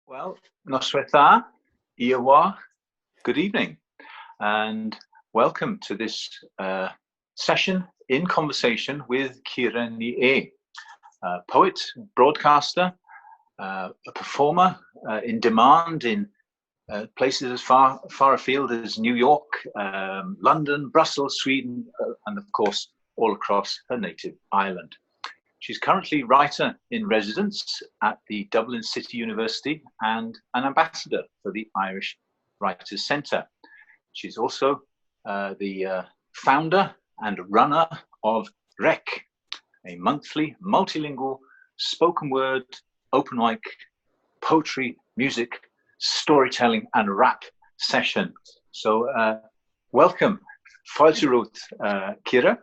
Well, noswaith dda, Iwa, good evening, and welcome to this session in conversation with Ciara Ni E, a poet, broadcaster, a performer in demand in places as far afield as New York, London, Brussels, Sweden, and of course all across her native island. She's currently writer in residence at the Dublin City University and an ambassador for the Irish Writers' Centre. She's also the founder and runner of Rhai, a monthly multilingual spoken word, open mic, poetry, music, storytelling and rap session. So welcome, Fáilte Ciara.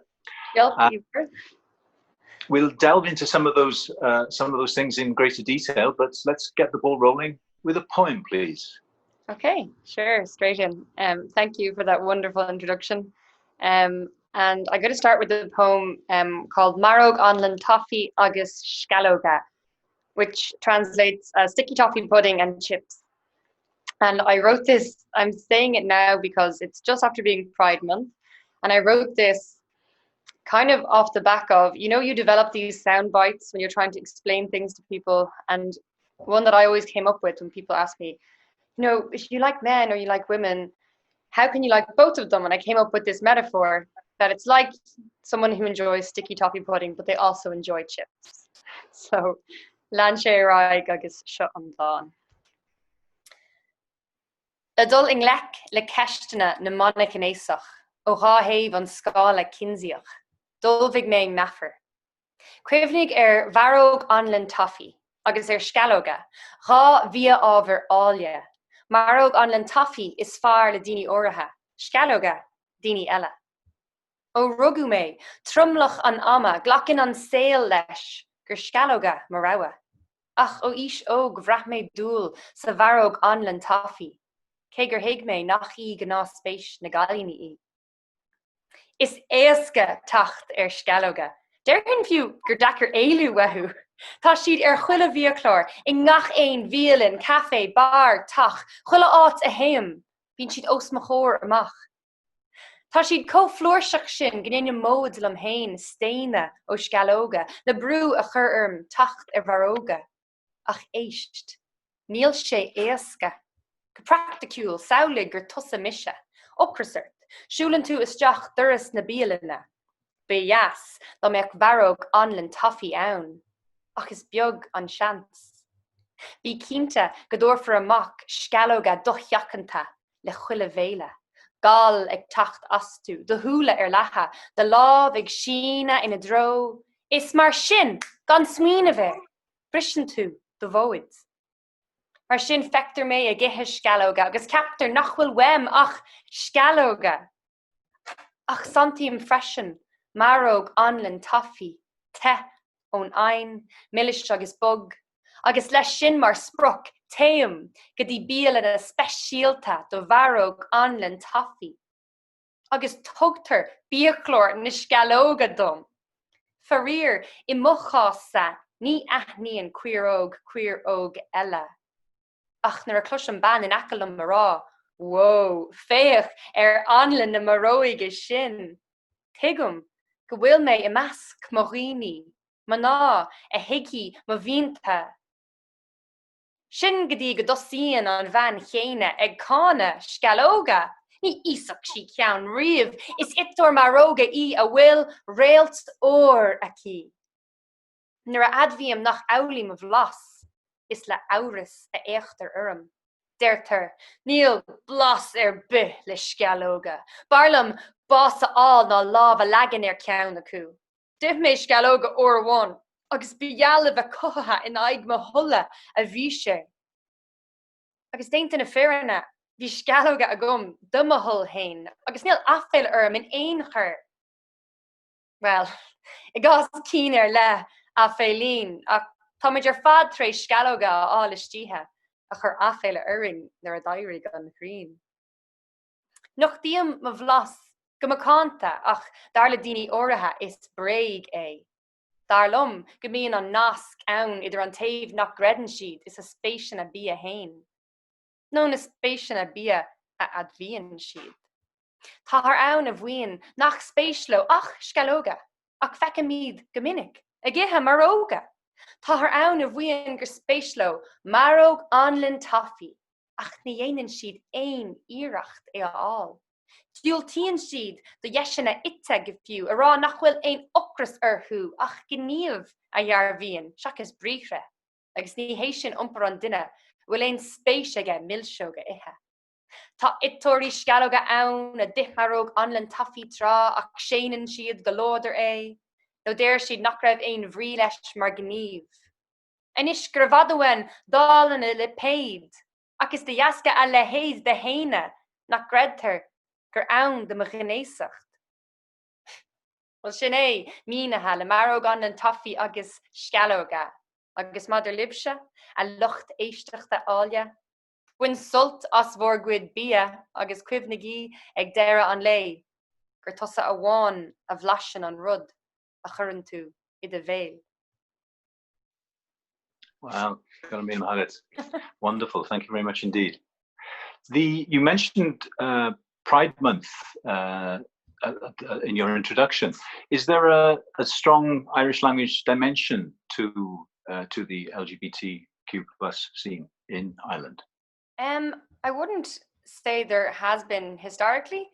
We'll delve into some of those things in greater detail, but let's get the ball rolling with a poem, please. Okay, sure, straight in. Thank you for that wonderful introduction. And I'm going to start with the poem called Marog Anlan Toffee agus Scaloga, which translates sticky toffee pudding and chips. And I wrote this, I'm saying it now because it's just after being Pride Month, and I wrote this kind of off the back of, you develop these sound bites when you're trying to explain things to people. And one that I always came up with when people ask me, if you like men or you like women, how can you like both of them? And I came up with this metaphor that it's like someone who enjoys sticky toffee pudding, but they also enjoy chips. So, Llenyddiaeth rhai agus seo an dáin. Adul in lec le ceistena na monic in éisoch, ó rá héh an scála cinsiach. Dulvig mé naffer. Cuimhnig bharróg anlan toffee, agus scaloga, rá via ábhar ália. Marróg anlan toffee is far le dini oraha, scaloga, dini ella. Ó rugu mé, trumlach an ama, glacin an sail leis, gur scaloga marawa. Ach ó ish óg vrach mé dúl sa bharróg anlan toffee, cé gur héig mé nach í gná spéis na galini í. Is éasca tacht scaloga. Derhin fiú gur dachar éilú wehu. Tá siad chuile bhíoclár I ngach ein violin, café, bar, tach, chuile áit a héim, bín siad os mo chóir amach. Tá siad co-flúirseach sin gnéine mód lam hain steine ó scaloga, le brú a chur tacht bharóga. Ach éist, níl sé éasca. Go practicúil saolig gur tusa mise, ocrasert. Siúlan tú isteach duras na bíalana. Be jas, dá meach bharróg anlan toffee ann. Ach is beag an seans. Bhí cínta go dúirfar amach scaloga dochheachanta le chuile bhéile. Gal ag tacht astú, do húla leatha, de láb ag sína ina dro. Is mar sin, gan smína bheith. Brisin tú, do bhóid. Mar sin fectar mé a githe scaloga, agus captar nachhfuil wem ach scaloga. Ach santíim freisin, marróg anlan toffee, te ón ein, millish agus bug, agus leis sin mar spruch, teim, go dtí bíalana speisialta do bharróg anlan toffee. Agus tugtar bíoclór na scaloga dom. Farir I mochasa, ní aithníon cuir óg ella. Ach nar a cluis an ban in acalum mará, whoa, féach anlan na maróige sin. Tigum, go bhfuil mé I measc mo riní, ma ná a hiigi mo bhínta. Sin go dtí go dosíonn an bhean chéine ag cána scaloga, ní ísach sí ceann riamh, is ictor maróga I a bhfuil réalt ór aici. Nuair a adbhíam nach amhlaim a bhlas, is le áras a éachtar urim. Deirtar, níl blas be le scaloga. Barlam bás all ná láb a legan ceann acu. Dibh mé scaloga orhain, agus bíallah a cotha in aig mo thulla a bhí sé. Agus déint na fearna, bhí scaloga a gom dumathul hain, agus níl affail in éon chur. Well, I gás cín le affailín, ach tá muid fad trééis scaloga á istíthe. A chur affaile uring nar a dairig an chrín. Noch díam ma bhlas go ma cánta ach dar le daoine ortha is breig é. Darlum, gymíon an nasc awn idir an taobh nach gredan siad is a spéisian a bí a hain. No na spéisian a bí a advíon siad. Tá haar awn a bhuiin nach spéislo ach scalóga, ach fecha míad gomininic, a githe maróga. Tá haar awn a bhuiin gur spéislo maróg anlin taffy, ach ní dhéanann siad ein íireacht é all. Dúiltíonn siad do dhéiseanna ite go fiú, ará nach bhfuil ein ocras arthú ach gníomh a dhearbhíonn, seach is bríre, agus ní hééis sin iompar an duine bhfuil ein spéis aige millseoga ithe. Tá itóirí scalóga ann a dithmaróg anlan taffy trá ach séanann siad go láidir é, nó déir siad nach raibh ein bhrí leis mar gníomh. Inis gur bhadhain dálanna le péid, ach is de jaasca a le héad de héine nach gredtar gur ann de mgnéisacht. Well sin é mínathe le maróg anlan taffy agus scalóga, agus madidir libse a lucht éisteachta áile. Bhuin sult as bhór guid bia agus cuimhnigí ag deire an lei, gur tusa a bháin a bhlasin an rud a churann tú I de bhéil. Wow, wonderful. Thank you very much indeed. You mentioned Pride Month in your introduction. Is there a strong Irish language dimension to the LGBTQ plus scene in Ireland? I wouldn't say there has been historically,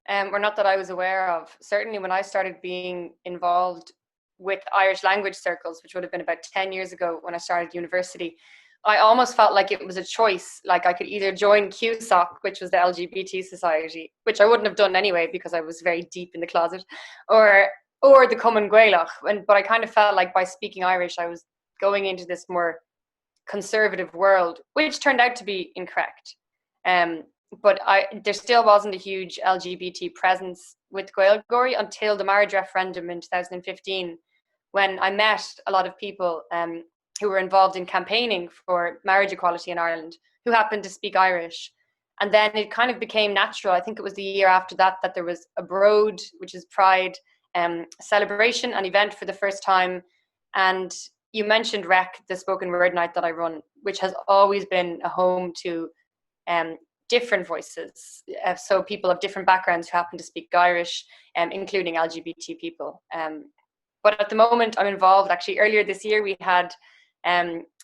or not that I was aware of. Certainly when I started being involved with Irish language circles, which would have been about 10 years ago when I started university, I almost felt like it was a choice. Like I could either join CUSOC, which was the LGBT society, which I wouldn't have done anyway because I was very deep in the closet, or the Common Gaelach. But I kind of felt like by speaking Irish, I was going into this more conservative world, which turned out to be incorrect. But there still wasn't a huge LGBT presence with Gaelgory until the marriage referendum in 2015, when I met a lot of people who were involved in campaigning for marriage equality in Ireland, who happened to speak Irish. And then it kind of became natural. I think it was the year after that there was a Broad, which is Pride celebration, an event for the first time. And you mentioned REC, the spoken word night that I run, which has always been a home to different voices. So people of different backgrounds who happen to speak Irish, including LGBT people. But at the moment I'm involved, actually earlier this year we had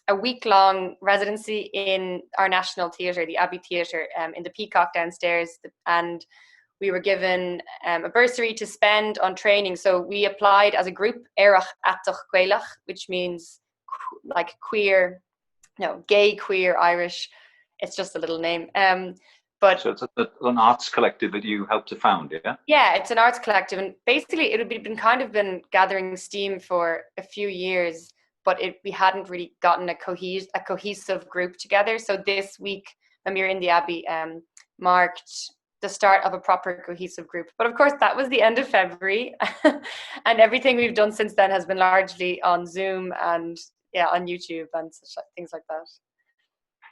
a week-long residency in our national theatre, the Abbey Theatre, in the Peacock downstairs, and we were given a bursary to spend on training. So we applied as a group, Éireach Atach Gaelach, which means like queer, gay, queer, Irish. It's just a little name. But so it's an arts collective that you helped to found, yeah? Yeah, it's an arts collective, and basically it had been gathering steam for a few years, but we hadn't really gotten a cohesive group together. So this week, when we were in the Abbey, marked the start of a proper cohesive group. But of course, that was the end of February, and everything we've done since then has been largely on Zoom and on YouTube and such things like that.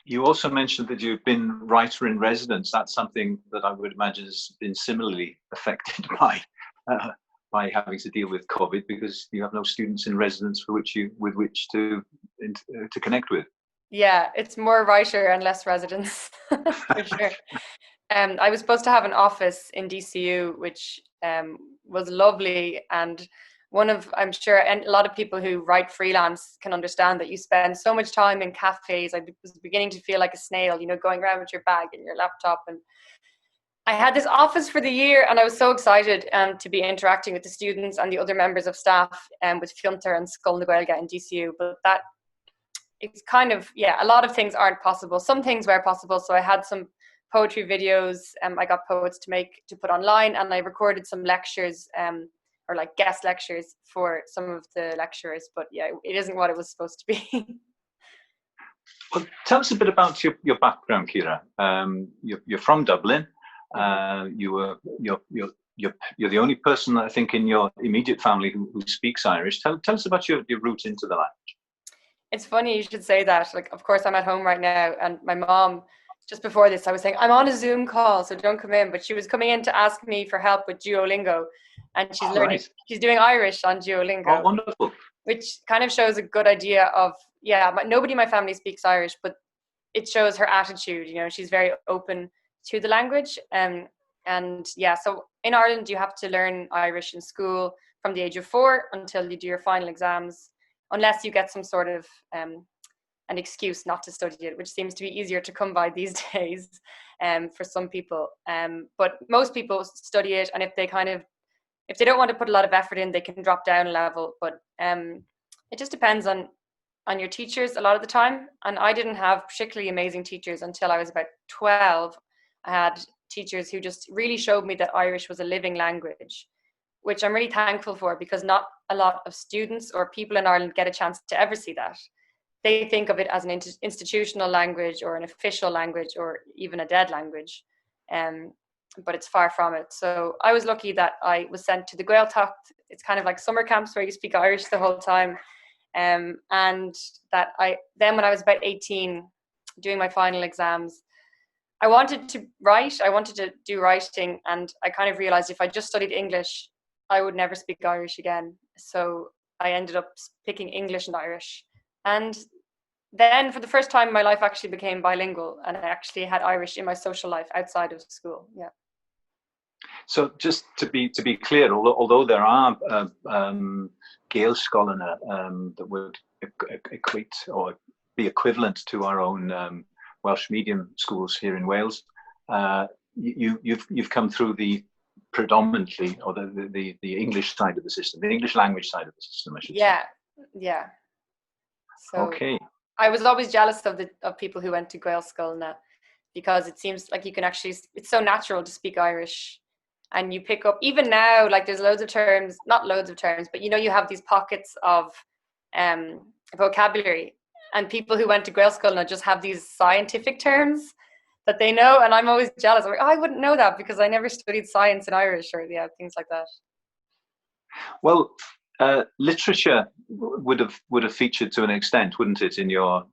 You also mentioned that you've been writer in residence. That's something that I would imagine has been similarly affected by having to deal with COVID, because you have no students in residence with which to connect with. Yeah, it's more writer and less residence for sure. I was supposed to have an office in DCU, which was lovely, and I'm sure a lot of people who write freelance can understand that you spend so much time in cafes. I was beginning to feel like a snail, going around with your bag and your laptop. And I had this office for the year, and I was so excited to be interacting with the students and the other members of staff with Fiumtar and Scoil na Gaeilge in DCU. But that it's kind of, a lot of things aren't possible. Some things were possible. So I had some poetry videos I got poets to put online, and I recorded some lectures or like guest lectures for some of the lecturers, but it isn't what it was supposed to be. Well, tell us a bit about your background, Ciara. You're from Dublin. You're the only person, I think, in your immediate family who speaks Irish. Tell us about your route into the language. It's funny you should say that. Like, of course, I'm at home right now, and my mom, just before this, I was saying, I'm on a Zoom call, so don't come in. But she was coming in to ask me for help with Duolingo, and she's learning. Right. She's doing Irish on Duolingo. Oh, wonderful! which kind of shows a good idea of, nobody in my family speaks Irish, but it shows her attitude. She's very open to the language. So in Ireland, you have to learn Irish in school from the age of 4 until you do your final exams, unless you get some sort of an excuse not to study it, which seems to be easier to come by these days for some people. But most people study it, and if they don't want to put a lot of effort in, they can drop down a level. But it just depends on your teachers a lot of the time. And I didn't have particularly amazing teachers until I was about 12. I had teachers who just really showed me that Irish was a living language, which I'm really thankful for, because not a lot of students or people in Ireland get a chance to ever see that. They think of it as an institutional language or an official language or even a dead language, but it's far from it. So I was lucky that I was sent to the Gaeltacht. It's kind of like summer camps where you speak Irish the whole time. And that then when I was about 18, doing my final exams, I wanted to write. I wanted to do writing, and I kind of realized if I just studied English, I would never speak Irish again. So I ended up picking English and Irish. And then for the first time in my life, I actually became bilingual, and I actually had Irish in my social life outside of school. Yeah. So just to be clear, although there are Gael Scolana that would equate or be equivalent to our own Welsh medium schools here in Wales, you've come through the predominantly, or the English side of the system, the English language side of the system, I should say. Yeah. So okay. I was always jealous of people who went to Gael Scolana, because it seems like you can actually, it's so natural to speak Irish, and you pick up, even now, like there's loads of terms, not loads of terms, but you have these pockets of vocabulary, and people who went to Gael Scolana just have these scientific terms that they know, and I'm always jealous. I'm like, I wouldn't know that because I never studied science in Irish, or things like that. Well, literature would have featured to an extent, wouldn't it, in your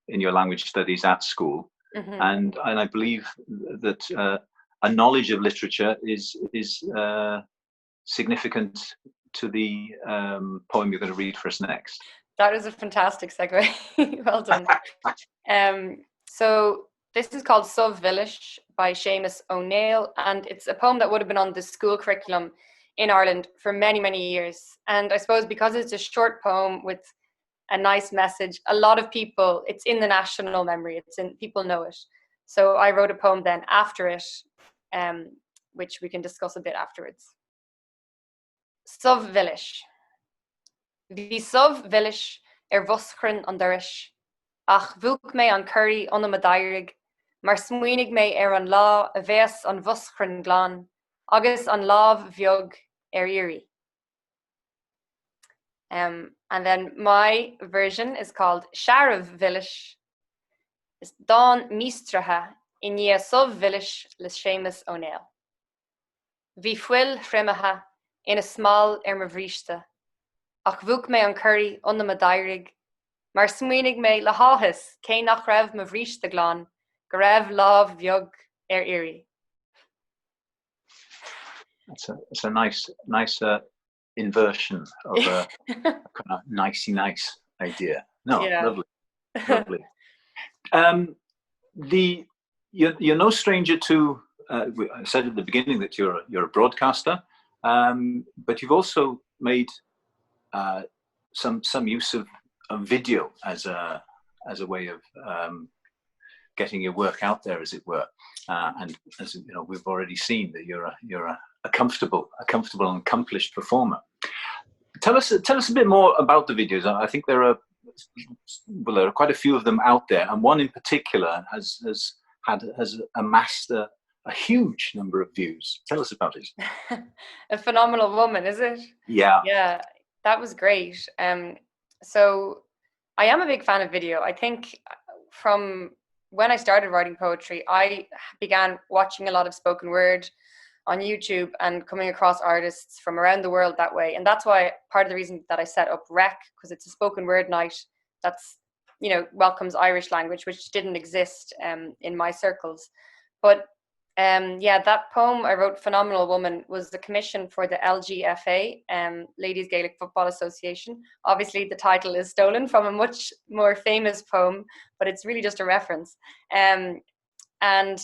language studies at school? Mm-hmm. And I believe that a knowledge of literature is significant to the poem you're going to read for us next. That is a fantastic segue. Well done. So this is called Sov Village by Seamus O'Neill, and it's a poem that would have been on the school curriculum in Ireland for many, many years. And I suppose because it's a short poem with a nice message, a lot of people, it's in the national memory, people know it. So I wrote a poem then after it, which we can discuss a bit afterwards. Sov Village. Vi sov village voschrin an durish, ach vuk me an curry on the madairig, mar smuinig me an law a ves an voschrin glan, agus an lav viog iri. And then my version is called Sharav Village. It's Don Mistraha in ye sov village le Seamus O'Neill. Vi fuil fremaha in a small ermavrishta. Ach vuk me an curry on the madairig, mar smuinig me le hahis, ke nach rev mavrishta glan, garev lav viog iri. It's a nice inversion of a kind of nicey nice idea. No, yeah. Lovely. You're no stranger to. I said at the beginning that you're a broadcaster, but you've also made some use of video as a way of getting your work out there, as it were. And as you know, we've already seen that you're a comfortable and accomplished performer. Tell us a bit more about the videos. I think there are quite a few of them out there, and one in particular has amassed a huge number of views. Tell us about it. A phenomenal woman, is it? Yeah. Yeah, that was great. So I am a big fan of video. I think from when I started writing poetry, I began watching a lot of spoken word on YouTube and coming across artists from around the world that way. And that's why part of the reason that I set up Rec, because it's a spoken word night that's, welcomes Irish language, which didn't exist in my circles. But Yeah, that poem I wrote, Phenomenal Woman, was the commission for the LGFA, Ladies Gaelic Football Association. Obviously, the title is stolen from a much more famous poem, but it's really just a reference. And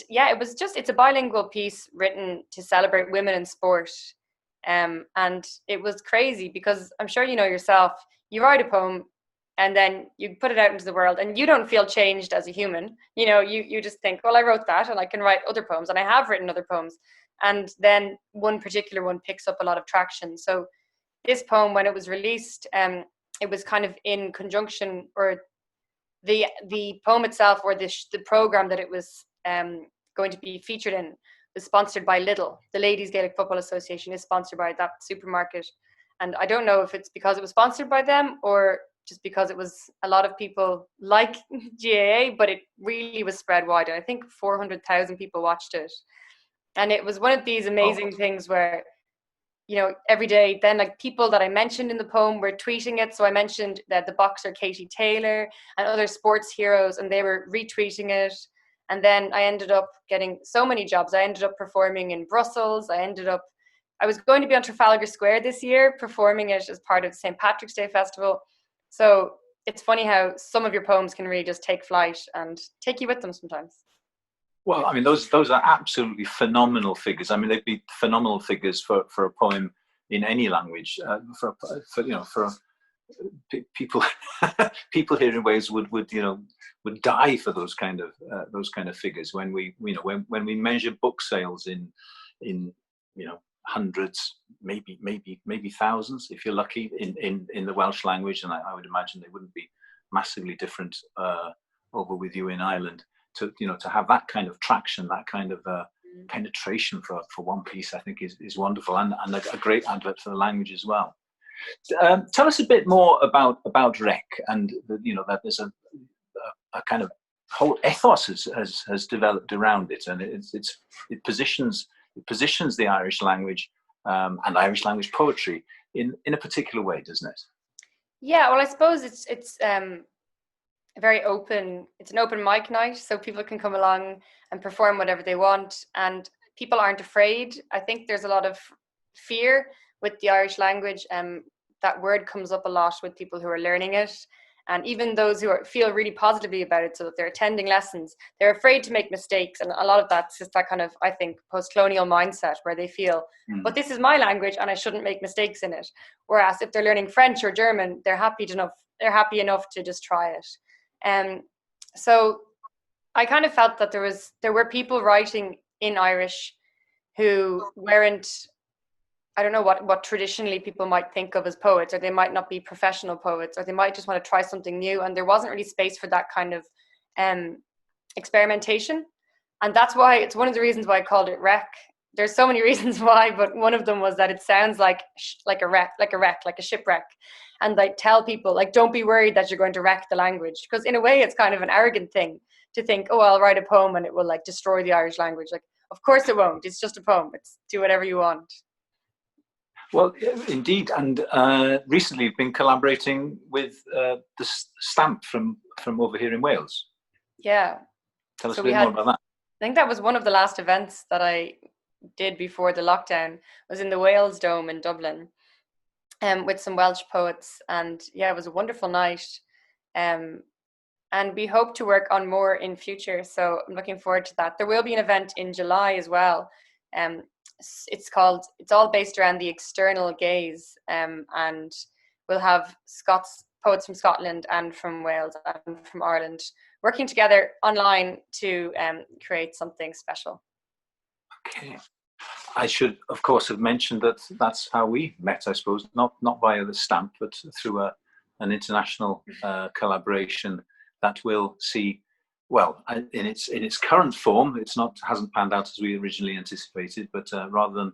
yeah, it's a bilingual piece written to celebrate women in sport. And it was crazy because I'm sure you know yourself, you write a poem and then you put it out into the world and you don't feel changed as a human. You just think, well, I wrote that and I can write other poems, and I have written other poems. And then one particular one picks up a lot of traction. So this poem, when it was released, it was kind of in conjunction, or the poem itself, or the program that it was going to be featured in, was sponsored by Lidl. The Ladies Gaelic Football Association is sponsored by that supermarket. And I don't know if it's because it was sponsored by them or just because it was a lot of people like GAA, but it really was spread wide. And I think 400,000 people watched it. And it was one of these amazing things where, every day then, like, people that I mentioned in the poem were tweeting it. So I mentioned that the boxer Katie Taylor and other sports heroes, and they were retweeting it. And then I ended up getting so many jobs. I ended up performing in Brussels. I was going to be on Trafalgar Square this year, performing it as part of the St. Patrick's Day Festival. So it's funny how some of your poems can really just take flight and take you with them sometimes. Well, I mean, those are absolutely phenomenal figures. I mean, they'd be phenomenal figures for a poem in any language. For people people here in Wales would die for those kind of figures. When we measure book sales in hundreds, maybe thousands, if you're lucky, in the Welsh language, and I would imagine they wouldn't be massively different over with you in Ireland. To have that kind of traction, that kind of penetration for one piece, I think is wonderful, and a great advert for the language as well. Tell us a bit more about Rec, and that there's a kind of whole ethos has developed around it, and it positions the Irish language and Irish language poetry in a particular way, doesn't it? Yeah, well, I suppose it's very open. It's an open mic night, so people can come along and perform whatever they want, and people aren't afraid. I think there's a lot of fear with the Irish language. That word comes up a lot with people who are learning it, and even those who feel really positively about it, so that they're attending lessons, they're afraid to make mistakes. And a lot of that's just that kind of, I think, post-colonial mindset where they feel, but this is my language and I shouldn't make mistakes in it. Whereas if they're learning French or German, they're happy enough to just try it. So I kind of felt that there were people writing in Irish who weren't, I don't know what traditionally people might think of as poets, or they might not be professional poets, or they might just want to try something new, and there wasn't really space for that kind of experimentation. And that's why it's one of the reasons why I called it Rec. There's so many reasons why, but one of them was that it sounds like a shipwreck. And like, tell people, like, don't be worried that you're going to wreck the language, because in a way it's kind of an arrogant thing to think, oh, I'll write a poem and it will like destroy the Irish language. Like, of course it won't. It's just a poem. It's do whatever you want. Well, indeed, and recently you've been collaborating with the Stamp from over here in Wales. Yeah. Tell us a bit more about that. I think that was one of the last events that I did before the lockdown, was in the Wales Dome in Dublin, with some Welsh poets, and yeah, it was a wonderful night. And we hope to work on more in future, so I'm looking forward to that. There will be an event in July as well. It's all based around the external gaze, and we'll have poets from Scotland and from Wales and from Ireland working together online to create something special. Okay. I should, of course, have mentioned that that's how we met, I suppose, not via the Stamp, but through an international collaboration that will see, well, in its current form, hasn't panned out as we originally anticipated, but rather than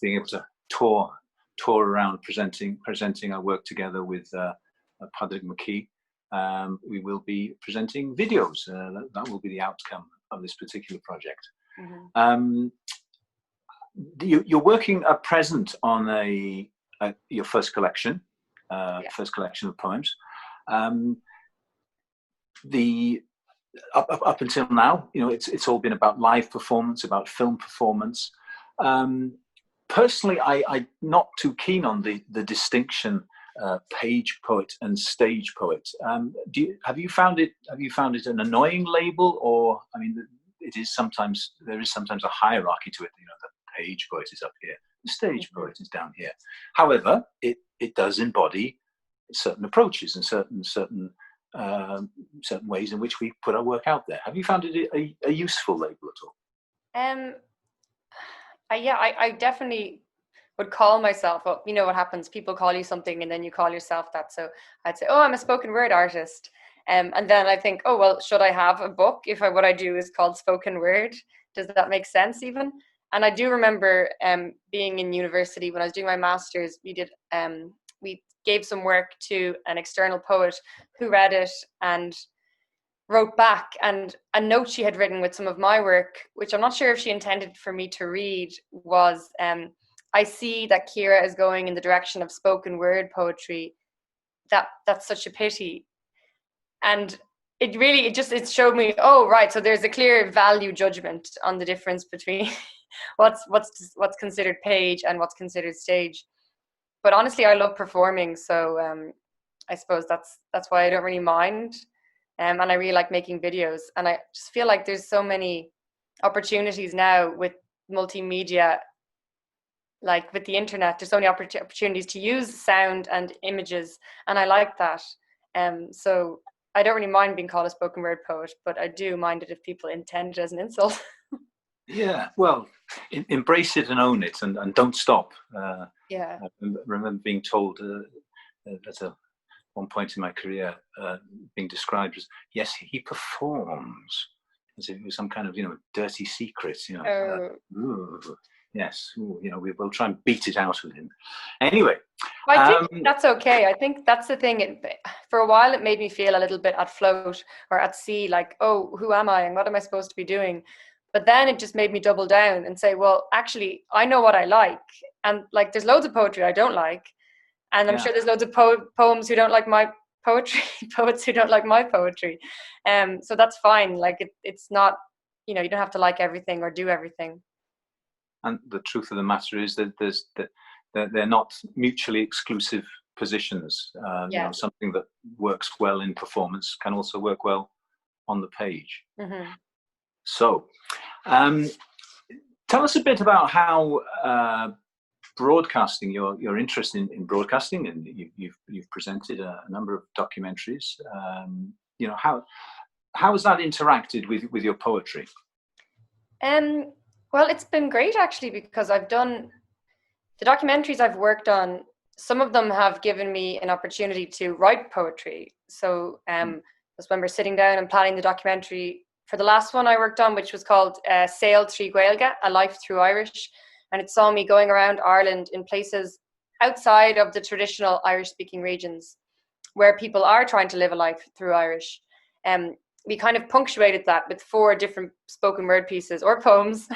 being able to tour around presenting our work together with Padraig McKee, we will be presenting videos. That will be the outcome of this particular project. Mm-hmm. You're working at present on your first collection, first collection of poems. up until now, it's all been about live performance, about film performance. Personally, I'm not too keen on the distinction page poet and stage poet. Have you found it an annoying label, or there is sometimes a hierarchy to it? The page poet is up here, the stage poet is down here. However, it does embody certain approaches and certain ways in which we put our work out there. Have you found it a useful label at all? I definitely would call myself, well, you know what happens, people call you something and then you call yourself that. So I'd say, oh, I'm a spoken word artist. And then I think, oh, well, should I have a book if what I do is called spoken word? Does that make sense even? And I do remember being in university when I was doing my master's, we gave some work to an external poet who read it and wrote back, and a note she had written with some of my work, which I'm not sure if she intended for me to read, was I see that Ciara is going in the direction of spoken word poetry. That's such a pity. And it showed me, oh right, so there's a clear value judgment on the difference between what's considered page and what's considered stage. But honestly, I love performing, so I suppose that's why I don't really mind. And I really like making videos. And I just feel like there's so many opportunities now with multimedia, like with the internet. There's so many opportunities to use sound and images, and I like that. So I don't really mind being called a spoken word poet, but I do mind it if people intend it as an insult. Yeah, well, embrace it and own it, and don't stop. Yeah. I remember being told at one point in my career, being described as, yes, he performs, as if it was some kind of dirty secret. Yes, we will try and beat it out of him. Anyway, I think that's okay. I think that's the thing. For a while, it made me feel a little bit at float or at sea, like, oh, who am I and what am I supposed to be doing? But then it just made me double down and say, well, actually, I know what I like. And like, there's loads of poetry I don't like. And I'm sure there's loads of poems who don't like my poetry, poets who don't like my poetry. So that's fine. Like, it's not, you don't have to like everything or do everything. And the truth of the matter is that they're not mutually exclusive positions. Something that works well in performance can also work well on the page. Mm-hmm. So, tell us a bit about how broadcasting, your interest in broadcasting, and you've presented a number of documentaries. How has that interacted with your poetry? Well, it's been great actually, because I've done the documentaries I've worked on. Some of them have given me an opportunity to write poetry. So just when we're sitting down and planning the documentary for the last one I worked on, which was called Sail Trí Gaeilge, A Life Through Irish. And it saw me going around Ireland in places outside of the traditional Irish-speaking regions where people are trying to live a life through Irish. We kind of punctuated that with 4 different spoken word pieces or poems,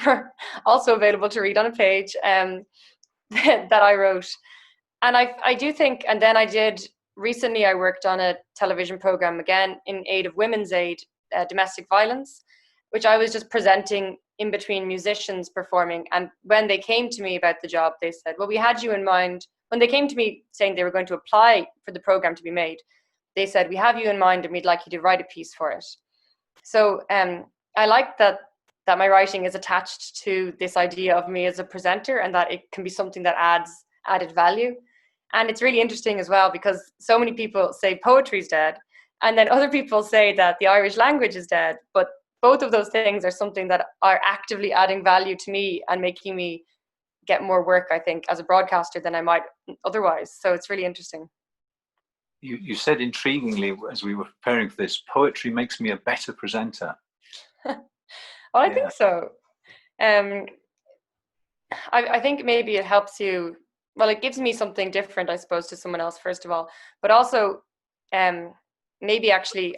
also available to read on a page, that I wrote. And I do think, and then recently I worked on a television program, again, in aid of women's aid, domestic violence, which I was just presenting in between musicians performing. And when they came to me about the job, they said, well, we had you in mind. When they came to me saying they were going to apply for the program to be made, they said, we have you in mind and we'd like you to write a piece for it. So I like that my writing is attached to this idea of me as a presenter, and that it can be something that adds added value. And it's really interesting as well, because so many people say poetry's dead, and then other people say that the Irish language is dead. But both of those things are something that are actively adding value to me and making me get more work, I think, as a broadcaster than I might otherwise. So it's really interesting. You said intriguingly, as we were preparing for this, poetry makes me a better presenter. Well, I think so. I think maybe it helps you. Well, it gives me something different, I suppose, to someone else, first of all. But also, maybe actually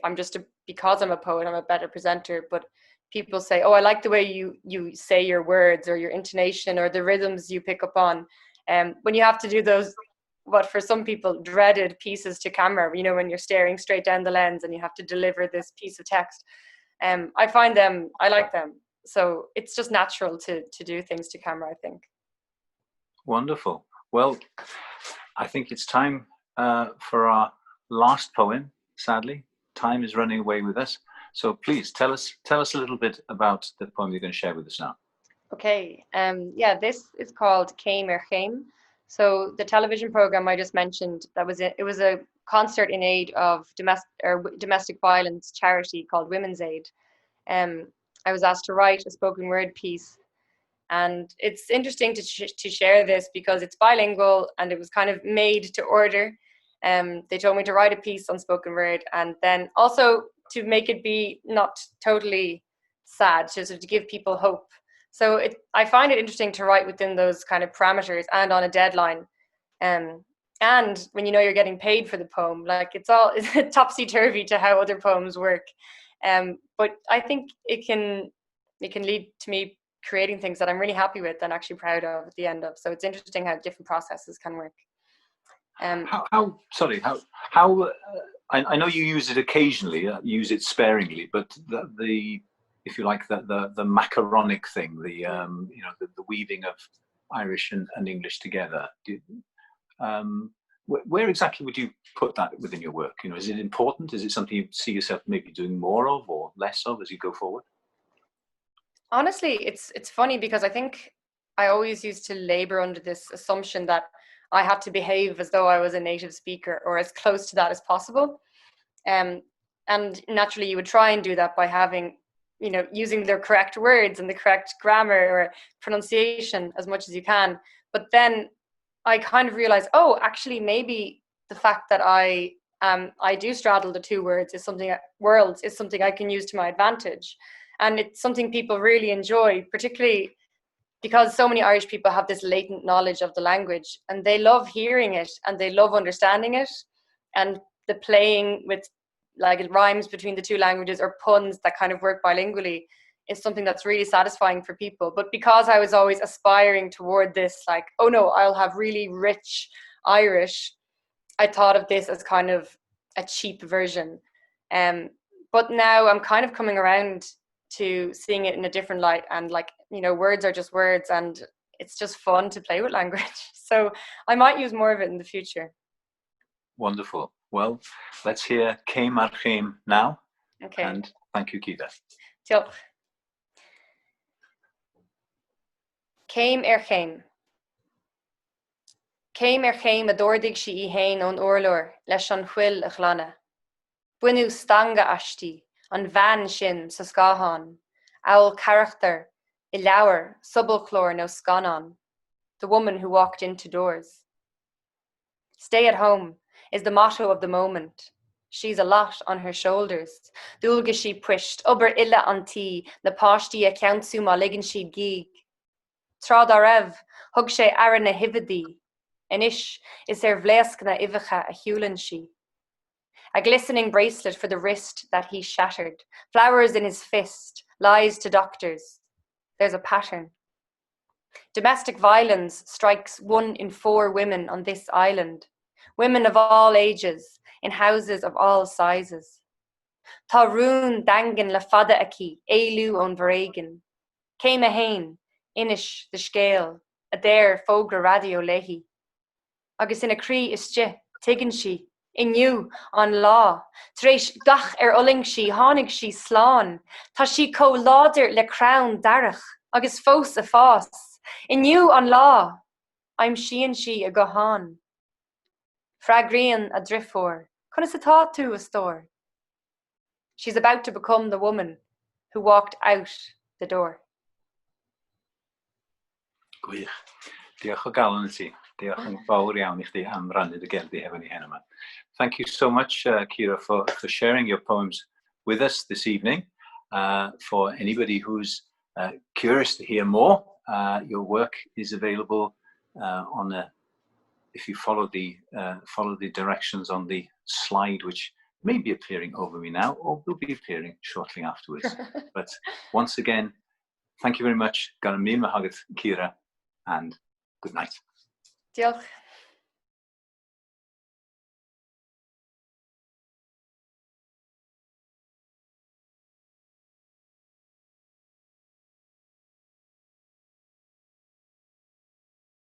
because I'm a poet, I'm a better presenter. But people say, oh, I like the way you say your words, or your intonation, or the rhythms you pick up on. When you have to do those, what for some people, dreaded pieces to camera, when you're staring straight down the lens and you have to deliver this piece of text. I find them, I like them. So it's just natural to do things to camera, I think. Wonderful. Well, I think it's time for our last poem, sadly. Time is running away with us. So please tell us a little bit about the poem you're going to share with us now. Okay. Yeah, this is called Céim ar Chéim. So the television program I just mentioned, it was a concert in aid of domestic violence charity called Women's Aid. I was asked to write a spoken word piece, and it's interesting to share this because it's bilingual and it was kind of made to order. They told me to write a piece on spoken word, and then also to make it be not totally sad, just to give people hope. So I find it interesting to write within those kind of parameters and on a deadline. And when you know you're getting paid for the poem, like it's topsy-turvy to how other poems work. But I think it can lead to me creating things that I'm really happy with and actually proud of at the end of. So it's interesting how different processes can work. I know you use it occasionally, use it sparingly, but the if you like, the macaronic thing, the weaving of Irish and English together. Where exactly would you put that within your work? You know, is it important? Is it something you see yourself maybe doing more of or less of as you go forward? Honestly, it's funny because I think I always used to labor under this assumption that I had to behave as though I was a native speaker or as close to that as possible. And naturally you would try and do that by having, using the correct words and the correct grammar or pronunciation as much as you can. But then I kind of realized, actually maybe the fact that I do straddle the two worlds is something I can use to my advantage. And it's something people really enjoy, particularly because so many Irish people have this latent knowledge of the language and they love hearing it and they love understanding it. And the playing with like rhymes between the two languages or puns that kind of work bilingually is something that's really satisfying for people. But because I was always aspiring toward this, like, oh no, I'll have really rich Irish, I thought of this as kind of a cheap version. But now I'm kind of coming around to seeing it in a different light, and like, words are just words and it's just fun to play with language. So I might use more of it in the future. Wonderful. Well, let's hear Céim ar Chéim now. Okay. And thank you, Ciara. Diolch. Céim ar Chéim. Céim ar Chéim a dúirdigh sí I héin ón urlóir leis an chhuil a chlanna. Buinú stanga astí, an bhean sin sa scáthán, owl charachtar, I leabhar, subalchlór nó scanán, the woman who walked into doors. Stay at home is the motto of the moment. She's a lot on her shoulders. Dúlga sí puist, obair ille antí, na páistí a ceantsú má ligan siad gig. Trád a raibh, thug sé ara na hivadí. Inis is bhléascna ivicha a hiúlann sí. A glistening bracelet for the wrist that he shattered. Flowers in his fist. Lies to doctors. There's a pattern. Domestic violence strikes 1 in 4 women on this island. Women of all ages, in houses of all sizes. Tá rún dangan le fada aki, éilú ón bhréigean. Céim a héin, inis the scéal, a déir fógra radio lehi. Agus ina crí iste, tigan sí, inniu an lá. Tréis gach ulling sí, hánig sí slán. Tá sí có láidir le crown darach, agus fós a fás. Inniu an lá. I'm shean sí a gohan. Fragrian a driffor, conna sa tá tú a store. She's about to become the woman who walked out the door. Gwych. Diolch o galon I ti. Diolch yn fawr iawn I chdi am rannu dy gerddi hefo ni heno 'ma. Thank you so much, Ciara, for sharing your poems with us this evening. For anybody who's curious to hear more, your work is available if you follow the directions on the slide, which may be appearing over me now or will be appearing shortly afterwards. But once again, thank you very much. Gan mil mahagad, Ciara, and good night. Diolch.